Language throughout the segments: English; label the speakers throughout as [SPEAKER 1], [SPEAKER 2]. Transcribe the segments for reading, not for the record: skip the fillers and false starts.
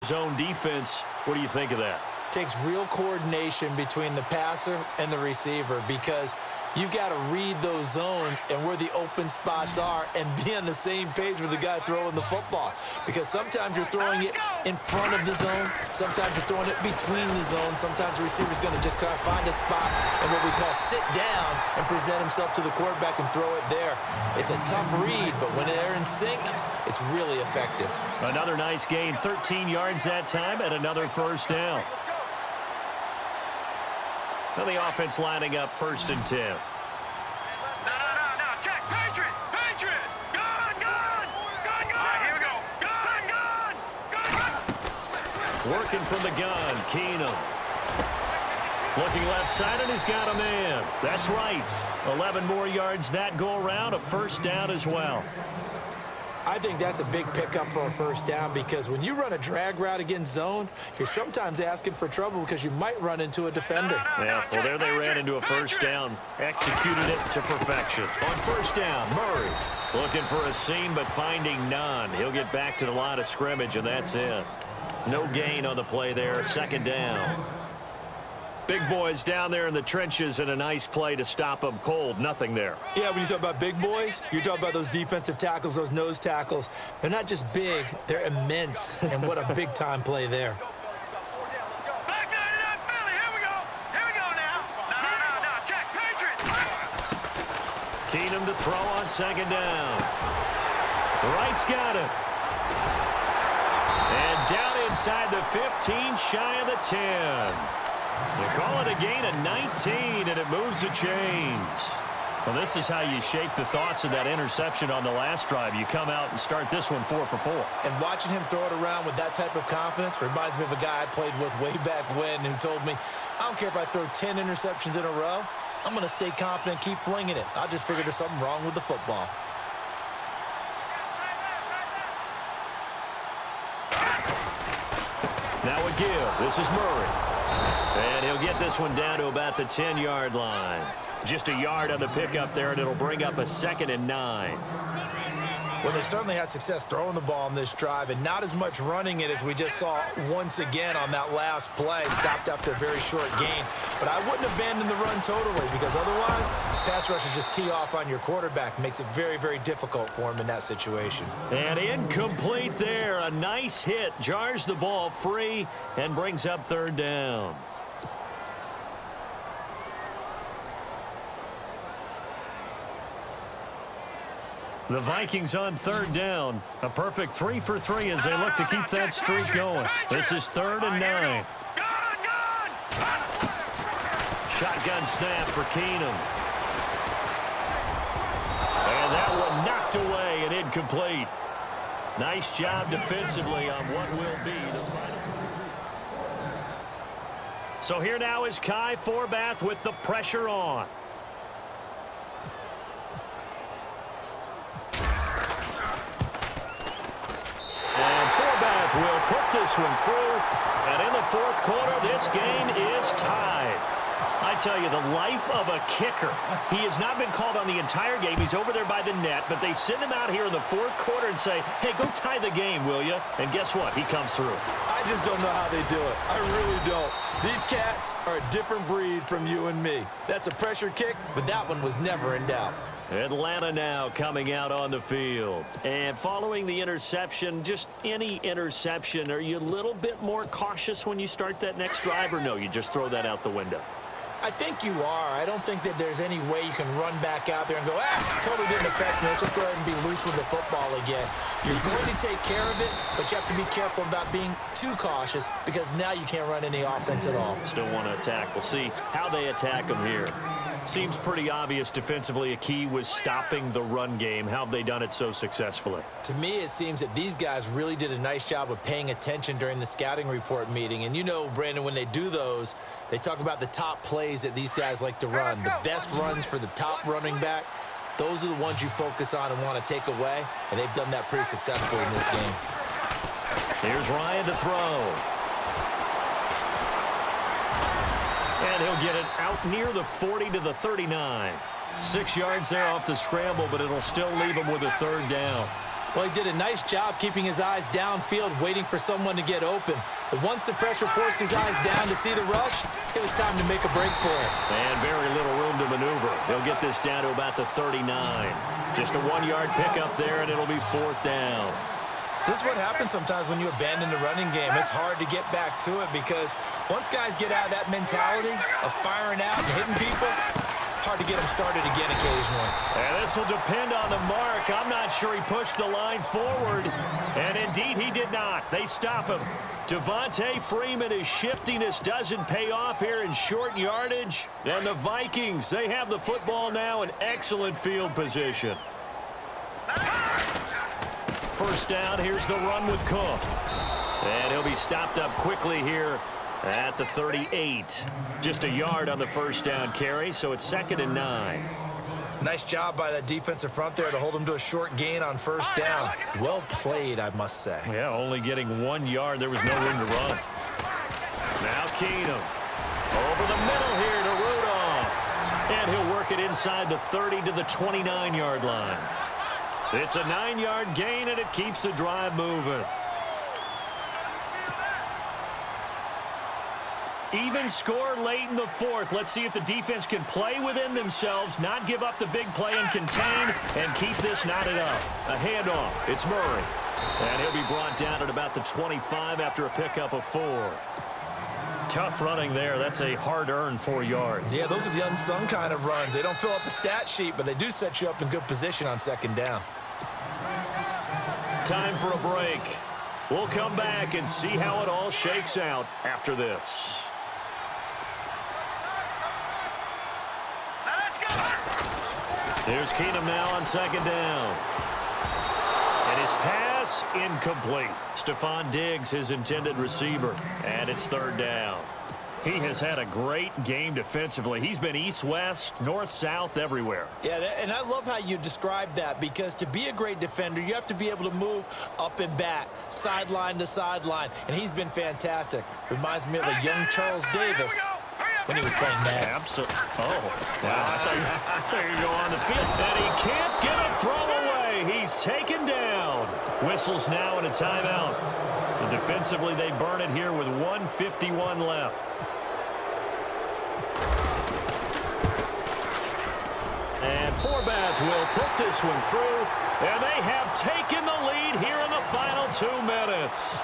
[SPEAKER 1] zone defense. What do you think of that?
[SPEAKER 2] Takes real coordination between the passer and the receiver because you've got to read those zones and where the open spots are and be on the same page with the guy throwing the football. Because sometimes you're throwing it in front of the zone. Sometimes you're throwing it between the zones. Sometimes the receiver's going to just kind of find a spot and what we call sit down and present himself to the quarterback and throw it there. It's a tough read, but when they're in sync, it's really effective.
[SPEAKER 1] Another nice gain, 13 yards that time, and another first down. Now the offense lining up 1st and 10.
[SPEAKER 3] No, check. Patriot. Gun. Here we go. Gun.
[SPEAKER 1] Working from the gun, Keenum. Looking left side, and he's got a man. That's right. 11 more yards that go around, a first down as well.
[SPEAKER 2] I think that's a big pickup for a first down because when you run a drag route against zone, you're sometimes asking for trouble because you might run into a defender.
[SPEAKER 1] Yeah, well, there they ran into a first down. Executed it to perfection. On first down, Murray. Looking for a seam, but finding none. He'll get back to the line of scrimmage, and that's it. No gain on the play there. Second down. Big boys down there in the trenches, and a nice play to stop them cold. Nothing there.
[SPEAKER 2] Yeah, when you talk about big boys, you're talking about those defensive tackles, those nose tackles. They're not just big, they're immense. And what a big-time play there.
[SPEAKER 3] Back 99 Philly. Here we go now. No. Check. Patriot.
[SPEAKER 1] Keenum to throw on second down. The right's got it. And down inside the 15, shy of the 10. They call it a gain of 19, and it moves the chains. Well, this is how you shake the thoughts of that interception on the last drive. You come out and start this one 4 for 4.
[SPEAKER 2] And watching him throw it around with that type of confidence reminds me of a guy I played with way back when who told me, I don't care if I throw 10 interceptions in a row. I'm going to stay confident, keep flinging it. I just figured there's something wrong with the football.
[SPEAKER 1] Now a give. This is Murray. And he'll get this one down to about the 10-yard line. Just a yard on the pickup there, and it'll bring up a 2nd and 9.
[SPEAKER 2] Well, they certainly had success throwing the ball on this drive and not as much running it as we just saw once again on that last play. Stopped after a very short gain. But I wouldn't abandon the run totally because otherwise, pass rushers just tee off on your quarterback. Makes it very, very difficult for him in that situation.
[SPEAKER 1] And incomplete there. A nice hit. Jars the ball free and brings up 3rd down. The Vikings on 3rd down. A perfect 3 for 3 as they look to keep that streak going. This is 3rd and 9. Shotgun snap for Keenum. And that one knocked away and incomplete. Nice job defensively on what will be the final. So here now is Kai Forbath with the pressure on. Will put this one through, and in the 4th quarter, this game is tied. I tell you, the life of a kicker. He has not been called on the entire game. He's over there by the net, but they send him out here in the 4th quarter and say, hey, go tie the game, will you? And guess what? He comes through.
[SPEAKER 2] I just don't know how they do it. I really don't. These cats are a different breed from you and me. That's a pressure kick, but that one was never in doubt.
[SPEAKER 1] Atlanta now coming out on the field. And following the interception, just any interception, are you a little bit more cautious when you start that next drive, or no, you just throw that out the window?
[SPEAKER 2] I think you are. I don't think that there's any way you can run back out there and go, totally didn't affect me. Let's just go ahead and be loose with the football again. You're going to take care of it, but you have to be careful about being too cautious because now you can't run any offense at all.
[SPEAKER 1] Still want to attack. We'll see how they attack them here. Seems pretty obvious defensively a key was stopping the run game. How have they done it so successfully?
[SPEAKER 2] To me, it seems that these guys really did a nice job of paying attention during the scouting report meeting. And you know, Brandon, when they do those, they talk about the top plays that these guys like to run. The best runs for the top running back, those are the ones you focus on and want to take away. And they've done that pretty successfully in this game.
[SPEAKER 1] Here's Ryan to throw. And he'll get it out near the 40 to the 39. 6 yards there off the scramble, but it'll still leave him with a 3rd down.
[SPEAKER 2] Well, he did a nice job keeping his eyes downfield, waiting for someone to get open. But once the pressure forced his eyes down to see the rush, it was time to make a break for it.
[SPEAKER 1] And very little room to maneuver. He'll get this down to about the 39. Just a 1-yard pickup there, and it'll be 4th down.
[SPEAKER 2] This is what happens sometimes when you abandon the running game. It's hard to get back to it because once guys get out of that mentality of firing out and hitting people, hard to get them started again occasionally.
[SPEAKER 1] And this will depend on the mark. I'm not sure he pushed the line forward. And indeed, he did not. They stop him. Devontae Freeman, his shiftiness doesn't pay off here in short yardage. And the Vikings, they have the football now in excellent field position. First down, here's the run with Cook. And he'll be stopped up quickly here at the 38. Just a yard on the first down carry, so it's 2nd and 9.
[SPEAKER 2] Nice job by that defensive front there to hold him to a short gain on first down. Well played, I must say.
[SPEAKER 1] Yeah, only getting 1 yard. There was no room to run. Now Keenum. Over the middle here to Rudolph. And he'll work it inside the 30 to the 29-yard line. It's a 9-yard gain, and it keeps the drive moving. Even score late in the 4th. Let's see if the defense can play within themselves, not give up the big play and contain, and keep this knotted up. A handoff. It's Murray. And he'll be brought down at about the 25 after a pickup of 4. Tough running there. That's a hard-earned 4 yards.
[SPEAKER 2] Yeah, those are the unsung kind of runs. They don't fill up the stat sheet, but they do set you up in good position on 2nd down.
[SPEAKER 1] Time for a break. We'll come back and see how it all shakes out after this. Here's Keenum now on 2nd down. And his pass incomplete. Stephon Diggs, his intended receiver. And it's 3rd down. He has had a great game defensively. He's been east-west, north-south, everywhere.
[SPEAKER 2] Yeah, and I love how you described that because to be a great defender, you have to be able to move up and back, sideline to sideline, and he's been fantastic. Reminds me of a young Charles Davis when he was playing Madden.
[SPEAKER 1] Absolutely. Oh, wow. I thought you go on the field. And he can't get a throw away. He's taken down. Whistles now and a timeout. So defensively, they burn it here with 1:51 left. And Forbath will put this one through. And they have taken the lead here in the final 2 minutes.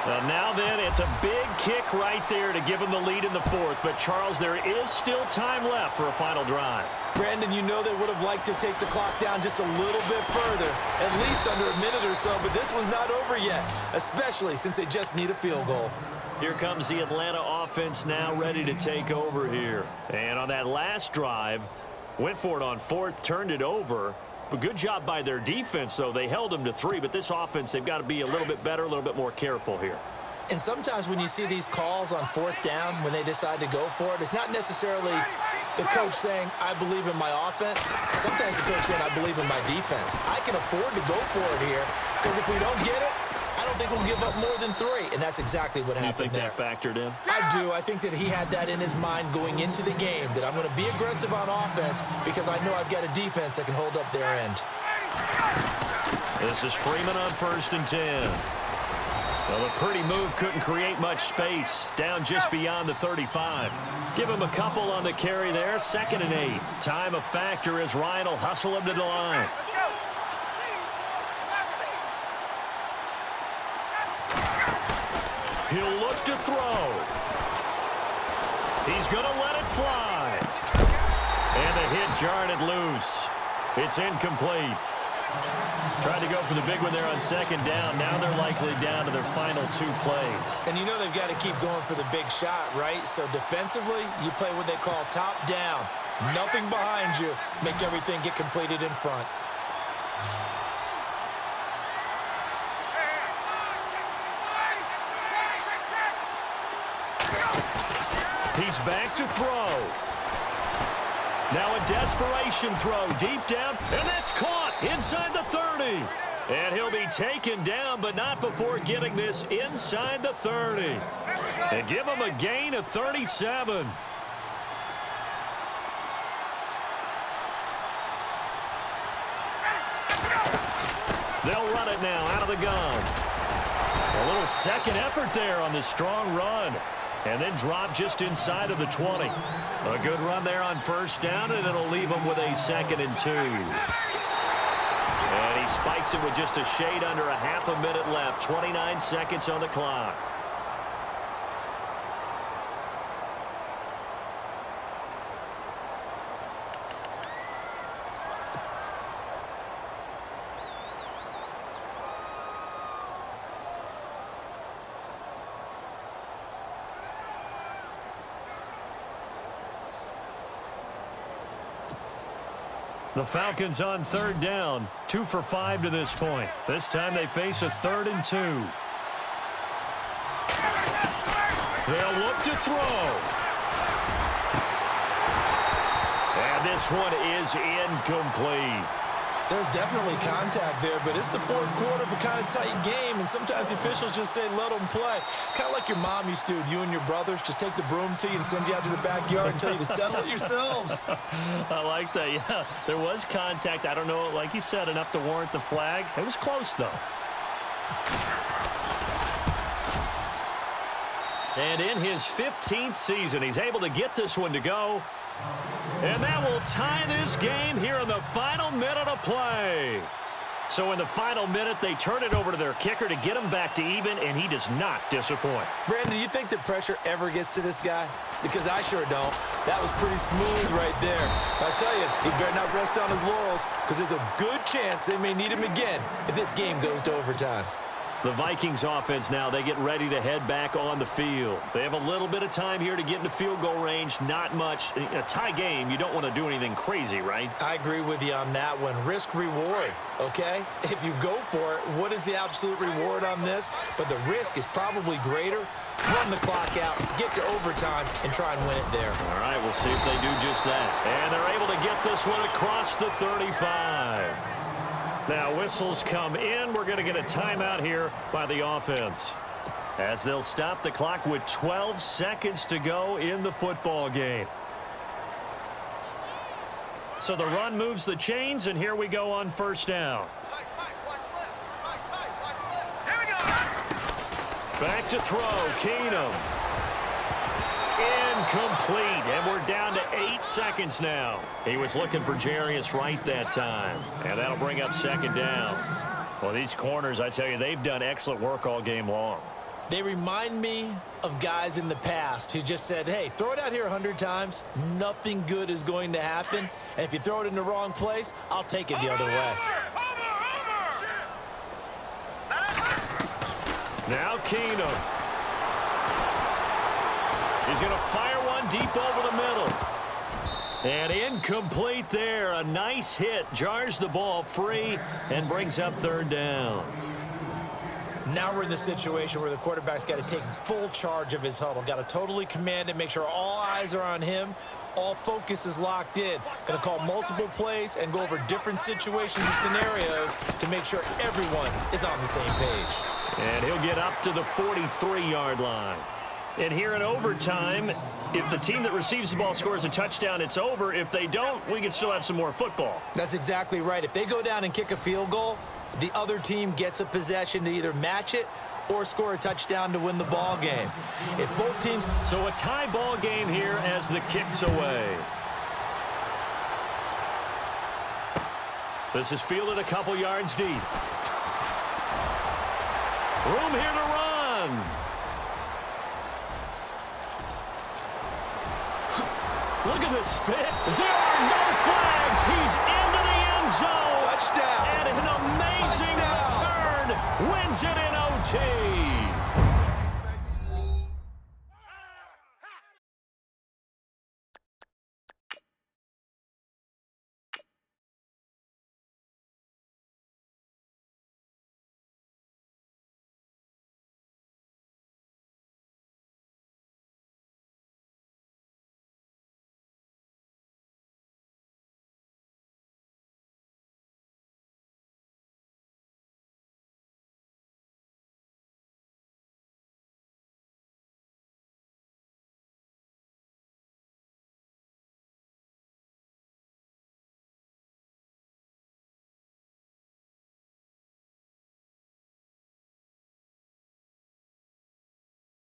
[SPEAKER 1] Now then, it's a big kick right there to give them the lead in the 4th. But, Charles, there is still time left for a final drive.
[SPEAKER 2] Brandon, you know they would have liked to take the clock down just a little bit further, at least under a minute or so. But this one's not over yet, especially since they just need a field goal.
[SPEAKER 1] Here comes the Atlanta offense now ready to take over here. And on that last drive, went for it on 4th, turned it over. But good job by their defense, though. They held them to 3, but this offense, they've got to be a little bit better, a little bit more careful here.
[SPEAKER 2] And sometimes when you see these calls on 4th down, when they decide to go for it, it's not necessarily the coach saying, I believe in my offense. Sometimes the coach saying, I believe in my defense. I can afford to go for it here because if we don't get it, I don't think we'll give up more than 3, and that's exactly what happened there.
[SPEAKER 1] You think that factored in?
[SPEAKER 2] I do. I think that he had that in his mind going into the game, that I'm going to be aggressive on offense because I know I've got a defense that can hold up their end.
[SPEAKER 1] This is Freeman on 1st and 10. Well, a pretty move couldn't create much space. Down just beyond the 35. Give him a couple on the carry there. 2nd and 8. Time a factor as Ryan will hustle him to the line. He'll look to throw. He's going to let it fly. And the hit jarred it loose. It's incomplete. Tried to go for the big one there on 2nd down. Now they're likely down to their final 2 plays.
[SPEAKER 2] And you know they've got to keep going for the big shot, right? So defensively, you play what they call top down. Nothing behind you. Make everything get completed in front.
[SPEAKER 1] He's back to throw. Now a desperation throw deep down, and that's caught inside the 30. And he'll be taken down, but not before getting this inside the 30. And give him a gain of 37. They'll run it now out of the gun. A little second effort there on the strong run. And then drop just inside of the 20. A good run there on first down, and it'll leave them with a 2nd and 2. And he spikes it with just a shade under a half a minute left. 29 seconds on the clock. The Falcons on 3rd down, 2 for 5 to this point. This time they face a 3rd and 2. They'll look to throw. And this one is incomplete.
[SPEAKER 2] There's definitely contact there, but it's the 4th quarter of a kind of tight game, and sometimes the officials just say let them play. Kind of like your mom used to with you and your brothers. Just take the broom to you and send you out to the backyard and tell you to settle it yourselves.
[SPEAKER 1] I like that, yeah. There was contact. I don't know, like you said, enough to warrant the flag. It was close, though. And in his 15th season, he's able to get this one to go. And that will tie this game here in the final minute of play. So in the final minute, they turn it over to their kicker to get him back to even, and he does not disappoint.
[SPEAKER 2] Brandon, do you think that pressure ever gets to this guy? Because I sure don't. That was pretty smooth right there. I tell you, he better not rest on his laurels, because there's a good chance they may need him again if this game goes to overtime.
[SPEAKER 1] The Vikings offense now, they get ready to head back on the field. They have a little bit of time here to get into field goal range. Not much. In a tie game, you don't want to do anything crazy, right?
[SPEAKER 2] I agree with you on that one. Risk reward, okay? If you go for it, what is the absolute reward on this? But the risk is probably greater. Run the clock out, get to overtime, and try and win it there.
[SPEAKER 1] All right, we'll see if they do just that. And they're able to get this one across the 35. Now, whistles come in. We're going to get a timeout here by the offense, as they'll stop the clock with 12 seconds to go in the football game. So the run moves the chains, and here we go on first down.
[SPEAKER 3] Here we go.
[SPEAKER 1] Back to throw, Keenum. Incomplete, and we're down to 8 seconds now. He was looking for Jarius Wright that time, and that'll bring up 2nd down. Well, these corners, I tell you, they've done excellent work all game long.
[SPEAKER 2] They remind me of guys in the past who just said, hey, throw it out here 100 times. Nothing good is going to happen. And if you throw it in the wrong place, I'll take it the other way.
[SPEAKER 1] Now Keenum. He's going to fire one deep over the middle. And incomplete there. A nice hit. Jars the ball free and brings up 3rd down.
[SPEAKER 2] Now we're in the situation where the quarterback's got to take full charge of his huddle. Got to totally command it, make sure all eyes are on him. All focus is locked in. Going to call multiple plays and go over different situations and scenarios to make sure everyone is on the same page.
[SPEAKER 1] And he'll get up to the 43-yard line. And here in overtime, if the team that receives the ball scores a touchdown, it's over. If they don't, we can still have some more football.
[SPEAKER 2] That's exactly right. If they go down and kick a field goal, the other team gets a possession to either match it or score a touchdown to win the ball game. If both teams...
[SPEAKER 1] So a tie ball game here as the kick's away. This is fielded a couple yards deep. Room here to run. Look at the spit. There are no flags. He's into the end zone.
[SPEAKER 2] Touchdown.
[SPEAKER 1] And an amazing return wins it in OT.